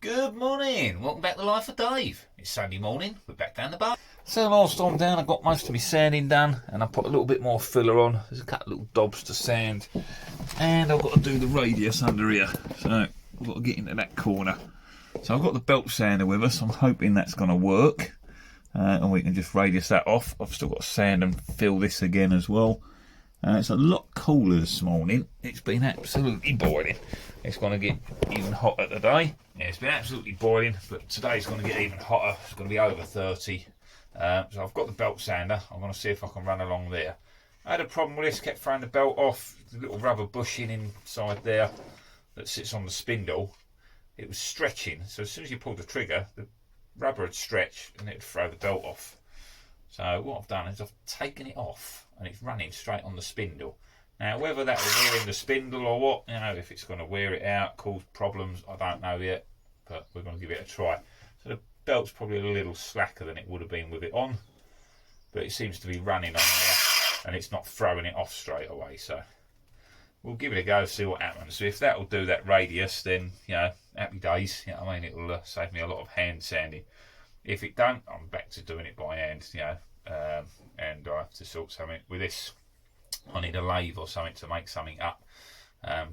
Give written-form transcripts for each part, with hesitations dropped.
Good morning, welcome back to Life of Dave. It's Sunday morning, we're back down the bar. So last time down I got most of my sanding done and I put a little bit more filler on. There's a couple of little dobs to sand and I've got to do the radius under here. So I've got to get into that corner. So I've got the belt sander with us, I'm hoping that's going to work and we can just radius that off. I've still got to sand and fill this again as well. It's a lot cooler this morning. It's been absolutely boiling. It's going to get even hotter today. Yeah, it's been absolutely boiling, but today's going to get even hotter. It's going to be over 30. So I've got the belt sander. I'm going to see if I can run along there. I had a problem with this, kept throwing the belt off. The little rubber bushing inside there that sits on the spindle, it was stretching. So as soon as you pulled the trigger, the rubber had stretched and it would throw the belt off. So what I've done is I've taken it off and it's running straight on the spindle. Now whether that will wear in the spindle or what, you know, if it's going to wear it out, cause problems, I don't know yet, but we're going to give it a try. So the belt's probably a little slacker than it would have been with it on, but it seems to be running on there and it's not throwing it off straight away. So we'll give it a go, see what happens. So if that will do that radius, then, you know, happy days. You know what I mean? It'll save me a lot of hand sanding. If it don't, I'm back to doing it by hand, you know, and I have to sort something with this. I need a lathe or something to make something up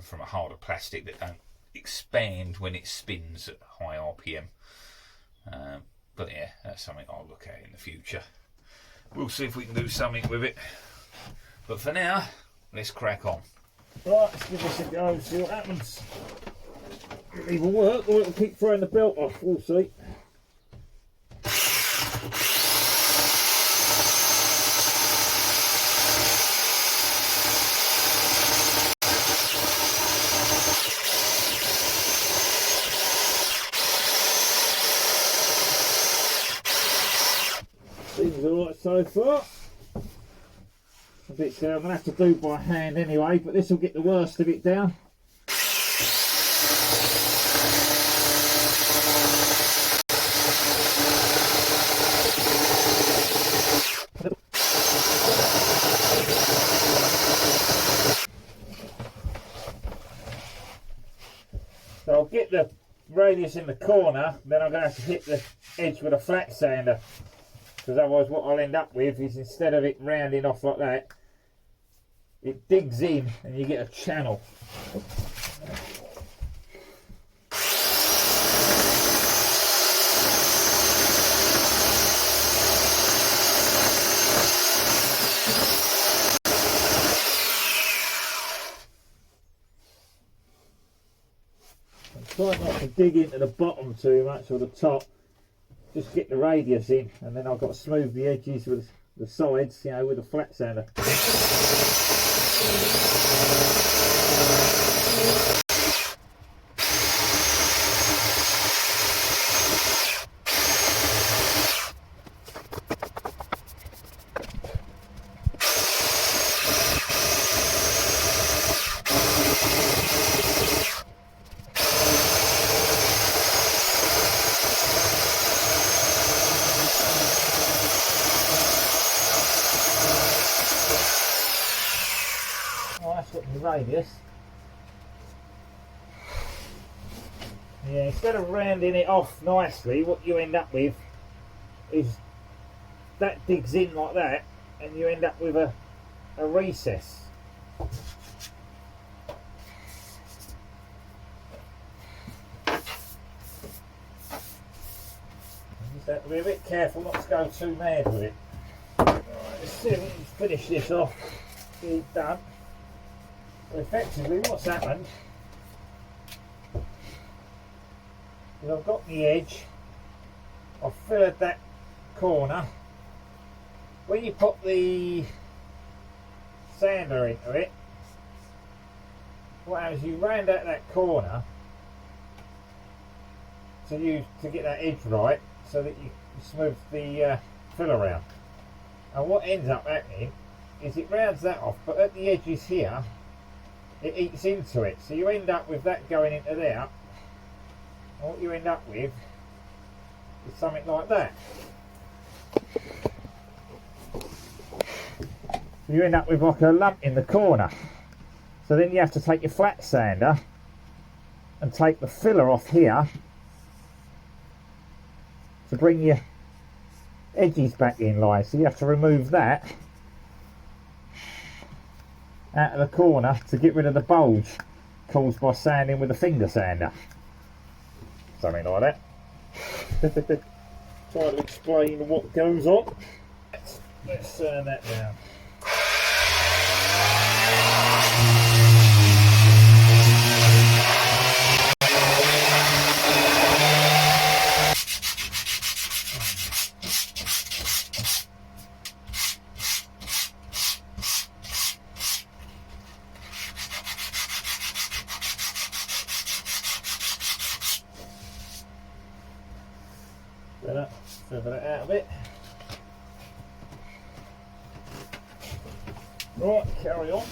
from a harder plastic that don't expand when it spins at high RPM. But yeah, that's something I'll look at in the future. We'll see if we can do something with it. But for now, let's crack on. Right, let's give this a go and see what happens. It'll either work or it'll keep throwing the belt off, we'll see. Seems alright so far. A bit I'm going to have to do by hand anyway, but this will get the worst of it down. So I'll get the radius in the corner, then I'm going to have to hit the edge with a flat sander, because otherwise what I'll end up with is, instead of it rounding off like that, it digs in and you get a channel. Try not to dig into the bottom too much or the top, just get the radius in, and then I've got to smooth the edges with the sides, you know, with a flat sander. That's got the radius. Yeah, instead of rounding it off nicely, what you end up with is that digs in like that and you end up with a recess. You just have to be a bit careful not to go too mad with it. Right, let's see if we can finish this off. Get it done. Effectively what's happened is I've got the edge, I've filled that corner. When you put the sander into it, what happens, you round out that corner to get that edge right, so that you smooth the fill around. And what ends up happening is it rounds that off, but at the edges here it eats into it, so you end up with that going into there, and what you end up with is something like that. You end up with like a lump in the corner. So then you have to take your flat sander and take the filler off here to bring your edges back in line, so you have to remove that out of the corner to get rid of the bulge caused by sanding with a finger sander. Something like that. Try to explain what goes on. Let's turn that down. Feather it out a bit. Right, carry on.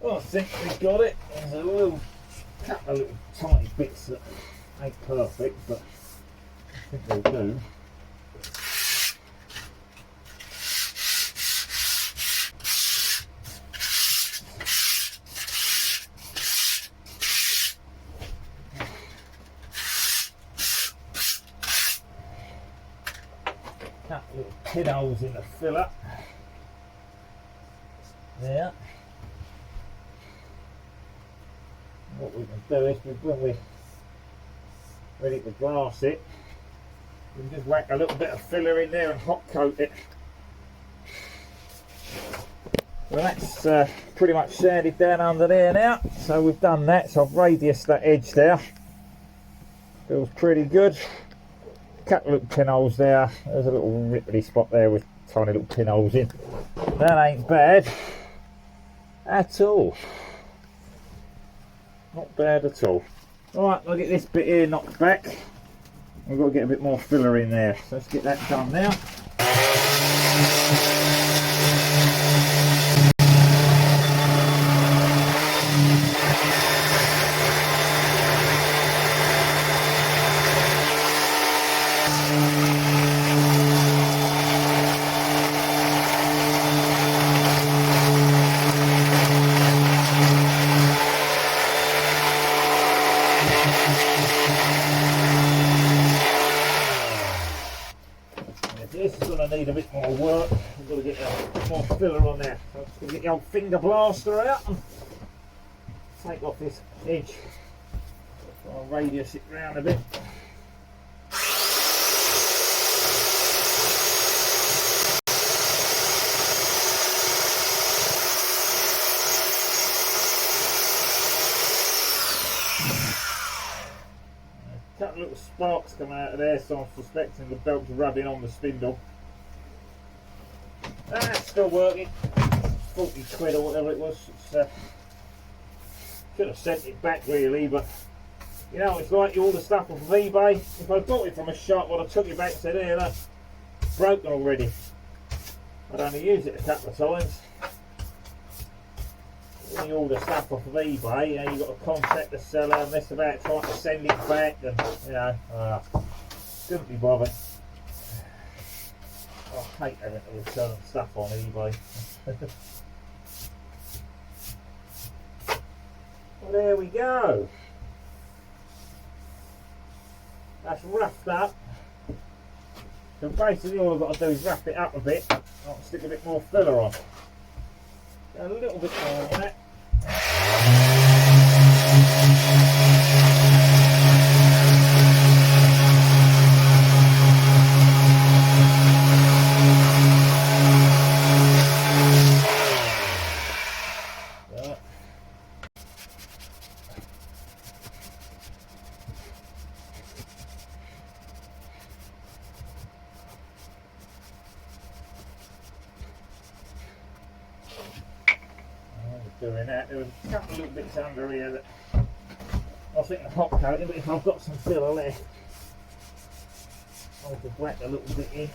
I think we got it. There's a little couple of little tiny bits that ain't perfect, but I think they'll do. Couple little pinholes in the filler. There. What we can do is, when we're ready to glass it, we can just whack a little bit of filler in there and hot coat it. Well, that's pretty much sanded down under there now, so we've done that. So I've radiused that edge there. Feels pretty good. Couple of little pinholes there. There's a little ripply spot there with tiny little pinholes in. That ain't bad at all. Not bad at all. Alright, I'll get this bit here knocked back. We've got to get a bit more filler in there. So let's get that done now. This is going to need a bit more work. We've got to get a bit more filler on there. So I'm just going to get the old finger blaster out and take off this edge. I'll radius it round a bit. A couple of little sparks come out of there, so I'm suspecting the belt's rubbing on the spindle. That's still working. 40 quid or whatever it was. Should have sent it back really, but You know, it's like all the stuff off of eBay. If I bought it from a shop, well, I took it back and said, here, look, broken already. I'd only used it a couple of times. When you order stuff off of eBay, you know, you've got to contact the seller and mess about trying to send it back, and, you know, couldn't be bothered. I hate having to return stuff on eBay. Well, there we go. That's roughed up. So basically all I've got to do is wrap it up a bit. I'll stick a bit more filler on. A little bit more on it. Doing that, there was a couple of little bits under here that I was thinking of hot coating, but if I've got some filler left, I'll just whack a little bit in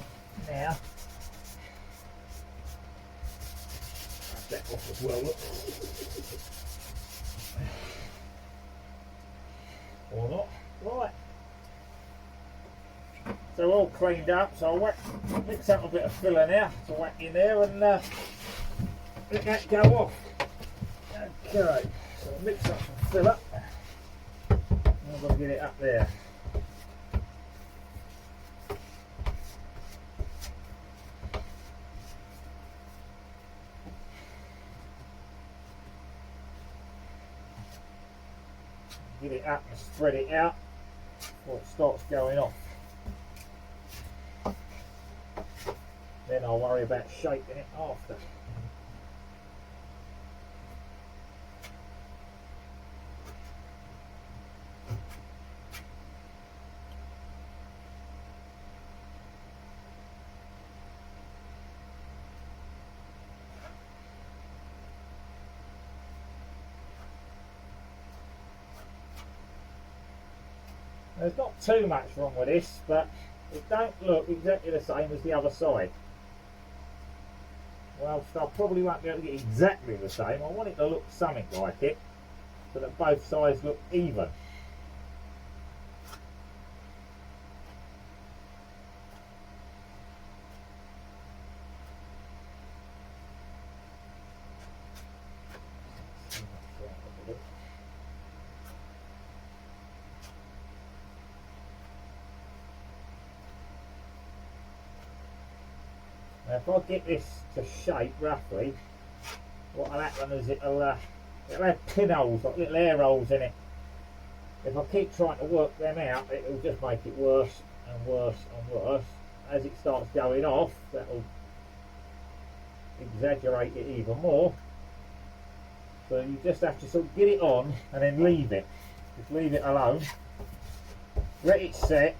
now. That off as well, look. Or not. Right. So all cleaned up, so I'll mix up a bit of filler now to whack in there and let that go off. Okay, so I'll mix up some filler. I've got to get it up there. Get it up and spread it out before it starts going off. Then I'll worry about shaping it after. There's not too much wrong with this, but it don't look exactly the same as the other side. Well, so I probably won't be able to get exactly the same. I want it to look something like it, so that both sides look even. Now if I get this to shape roughly, what'll happen is it'll have pinholes, like little air holes in it. If I keep trying to work them out, it'll just make it worse and worse and worse. As it starts going off, that'll exaggerate it even more. So you just have to sort of get it on and then leave it. Just leave it alone. Let it set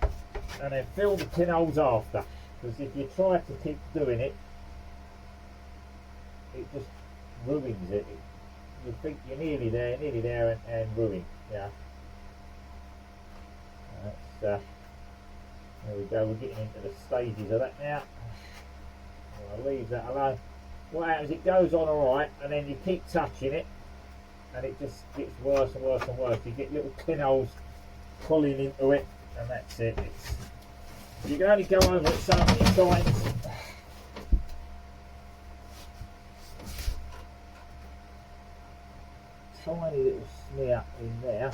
and then fill the pinholes after. Because if you try to keep doing it, it just ruins it. You think you're nearly there and ruin. Yeah. There we go, we're getting into the stages of that now. I'll leave that alone. What happens, it goes on alright, and then you keep touching it, and it just gets worse and worse and worse. You get little pinholes pulling into it, and that's it. You can only go over it so many times. Tiny little smear in there.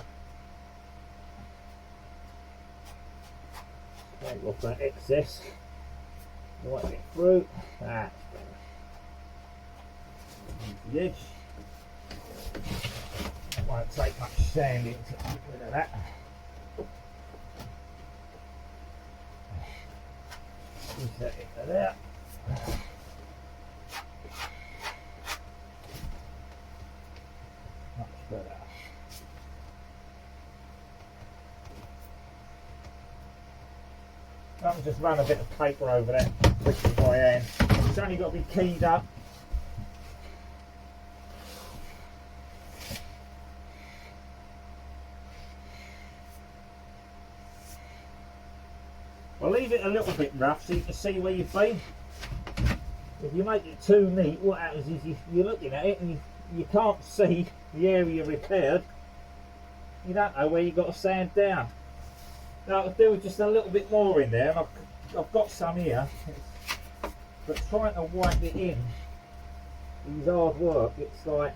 Take off that excess. Wipe it through. That's better. Use the edge. It won't take much sanding to get rid of that. Push that into there. Much better. I'll just run a bit of paper over that quickly by hand. It's only got to be keyed up. I'll leave it a little bit rough so you can see where you've been. If you make it too neat, what happens is you're looking at it and you can't see the area repaired. You don't know where you've got to sand down. Now I'll do just a little bit more in there, and I've got some here, but trying to wipe it in is hard work. It's like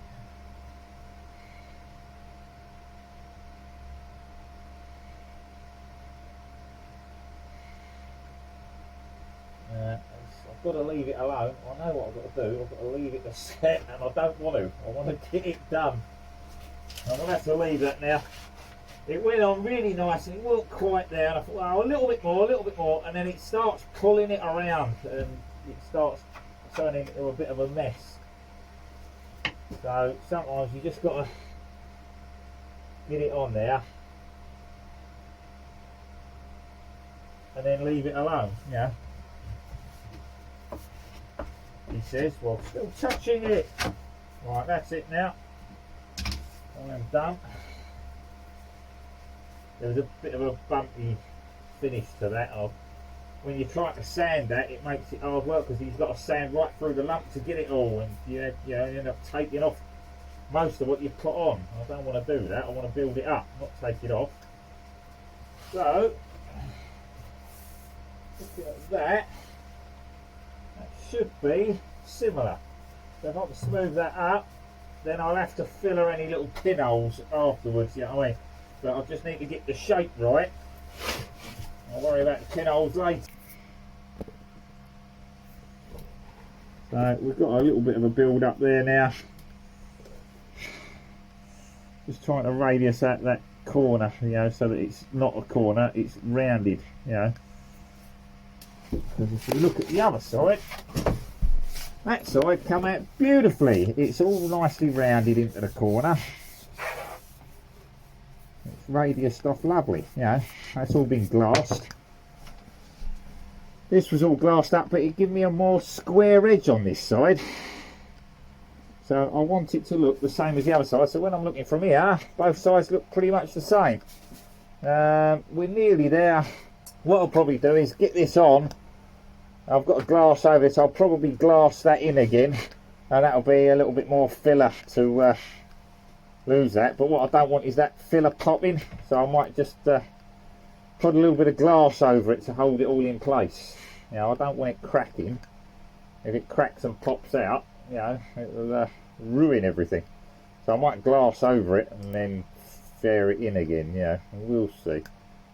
I've got to leave it alone. I know what I've got to do. I've got to leave it to set, and I don't want to. I want to get it done. I'm going to have to leave that now. It went on really nice and it wasn't quite there, and I thought, well, a little bit more, and then it starts pulling it around and it starts turning into a bit of a mess. So sometimes you just got to get it on there and then leave it alone, yeah. He says, well, still touching it. Right, that's it now. I am done. There was a bit of a bumpy finish to that. When you try to sand that, it makes it hard work because he's got to sand right through the lump to get it all, and you end up taking off most of what you put on. I don't want to do that. I want to build it up, not take it off. So, looking at that should be similar. So if I can smooth that up, then I'll have to filler any little pinholes afterwards, you know what I mean? But I just need to get the shape right. I'll worry about the pinholes later. So we've got a little bit of a build up there now. Just trying to radius out that corner, you know, so that it's not a corner, it's rounded, you know. Because if you look at the other side, that side come out beautifully. It's all nicely rounded into the corner. It's radiused off lovely, you know. That's all been glassed. This was all glassed up, but it gave me a more square edge on this side. So I want it to look the same as the other side. So when I'm looking from here, both sides look pretty much the same. We're nearly there. What I'll probably do is get this on. I've got a glass over it, so I'll probably glass that in again, and that'll be a little bit more filler to lose that. But what I don't want is that filler popping, so I might just put a little bit of glass over it to hold it all in place. You know, I don't want it cracking. If it cracks and pops out, you know, it'll ruin everything. So I might glass over it and then fair it in again. You know, we'll see.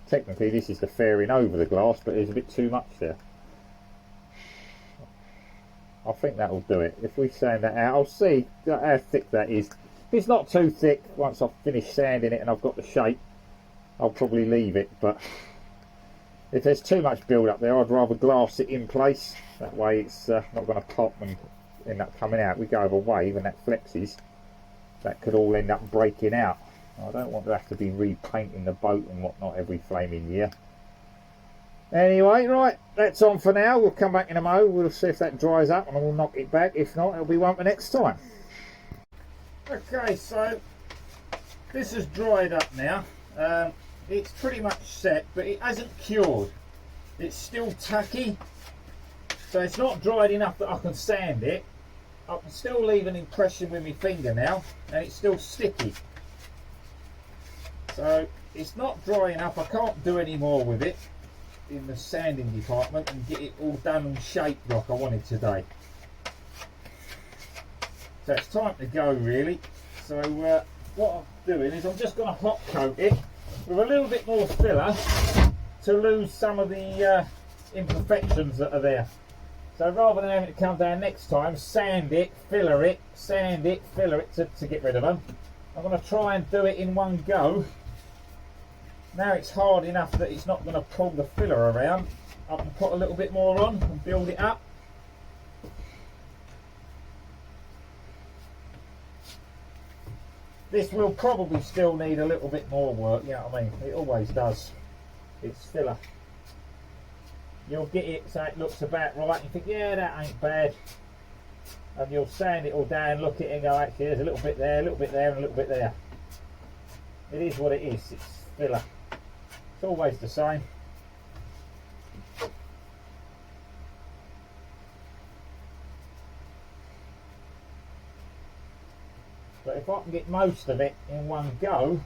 Technically this is the fairing over the glass, but there's a bit too much there. I think that'll do it. If we sand that out, I'll see how thick that is. If it's not too thick, once I've finished sanding it and I've got the shape, I'll probably leave it. But if there's too much build up there, I'd rather glass it in place. That way it's not going to pop and end up coming out. We go over wave and that flexes, that could all end up breaking out. I don't want to have to be repainting the boat and whatnot every flaming year. Anyway, right, that's on for now. We'll come back in a mo. We'll see if that dries up and we'll knock it back. If not, it'll be one for next time. Okay, so this has dried up now. It's pretty much set, but it hasn't cured. It's still tacky, so it's not dried enough that I can sand it. I can still leave an impression with my finger now, and it's still sticky. So it's not dry enough. I can't do any more with it in the sanding department and get it all done and shaped like I wanted today. So it's time to go really. So what I'm doing is I'm just going to hot coat it with a little bit more filler to lose some of the imperfections that are there. So rather than having it come down next time, sand it, filler it, sand it, filler it to get rid of them, I'm going to try and do it in one go. Now it's hard enough that it's not going to pull the filler around. I can put a little bit more on and build it up. This will probably still need a little bit more work, you know what I mean? It always does. It's filler. You'll get it so it looks about right and you think, yeah, that ain't bad. And you'll sand it all down, look at it and go, actually there's a little bit there, a little bit there and a little bit there. It is what it is, it's filler. It's always the same. but if I can get most of it in one go,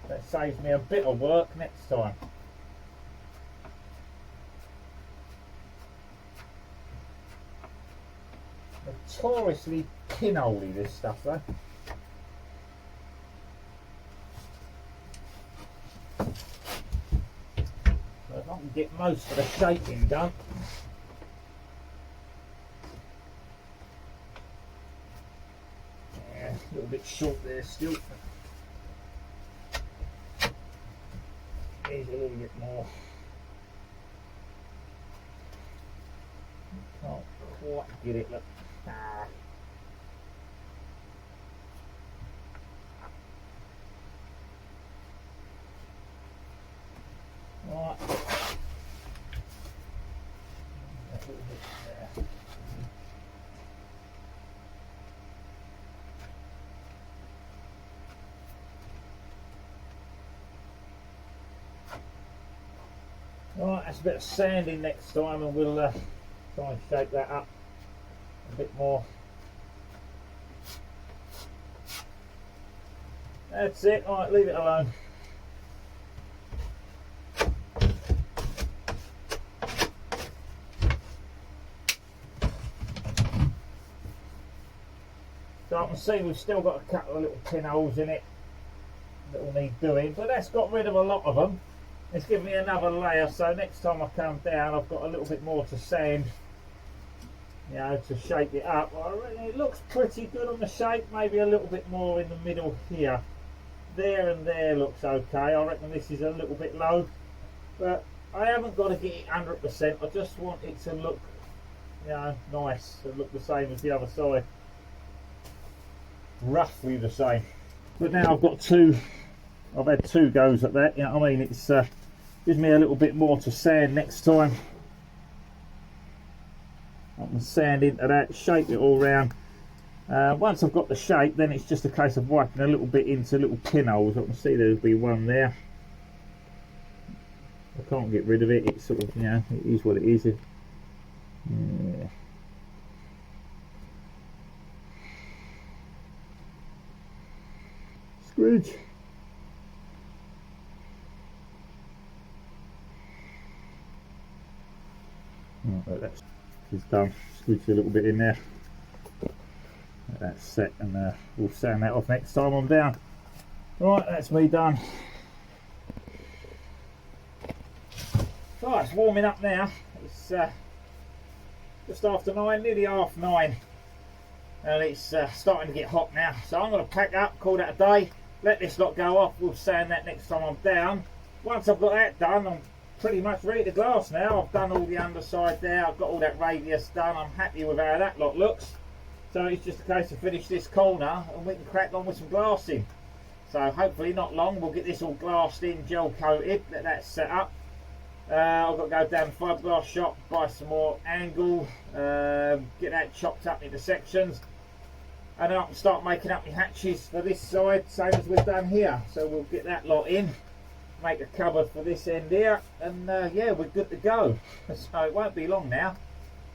that saves me a bit of work next time. Notoriously pinholey, this stuff though. So if I can get most of the shaping done. Yeah, a little bit short there still. Here's a little bit more. Can't quite get it, look. Ah. Right. A little bit there. Right, that's a bit of sanding next time, and we'll try and shape that up a bit more. That's it. Alright, leave it alone. So I can see we've still got a couple of little pinholes in it that will need doing, but that's got rid of a lot of them. It's given me another layer, so next time I come down I've got a little bit more to sand, you know, to shape it up. Well, I reckon it looks pretty good on the shape, maybe a little bit more in the middle here. There and there looks okay. I reckon this is a little bit low, but I haven't got to get it 100%. I just want it to look, you know, nice and look the same as the other side. Roughly the same. But now I've got I've had two goes at that, you know what I mean? It's gives me a little bit more to sand next time. I can sand into that, shape it all round. Once I've got the shape, then it's just a case of wiping a little bit into little pinholes. I can see there'll be one there. I can't get rid of it. It's sort of, you know, it is what it is. Yeah. Scrooge. Right, that's done. Scrooge a little bit in there. That's set, and we'll sand that off next time I'm down. Right, that's me done. So it's warming up now. It's just after 9, nearly half 9, and it's starting to get hot now. So I'm going to pack up, call that a day, let this lot go off. We'll sand that next time I'm down. Once I've got that done, I'm pretty much ready to glass now. I've done all the underside there. I've got all that radius done. I'm happy with how that lot looks. So it's just a case of finish this corner and we can crack on with some glassing. So hopefully not long, we'll get this all glassed in, gel coated, let that set up. I've got to go down the fiberglass shop, buy some more angle, get that chopped up into sections, and then I can start making up my hatches for this side, same as we've done here. So we'll get that lot in, make a cupboard for this end here, and yeah, we're good to go. So it won't be long now,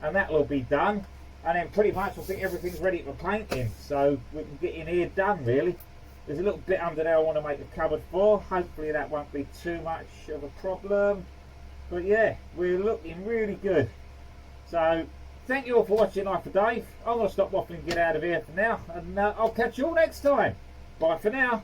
and that'll all be done. And then pretty much I think everything's ready for painting, so we can get in here done really. There's a little bit under there I want to make a cupboard for. Hopefully that won't be too much of a problem. But yeah, we're looking really good. So thank you all for watching Life of Dave. I'm going to stop waffling and get out of here for now, and I'll catch you all next time. Bye for now.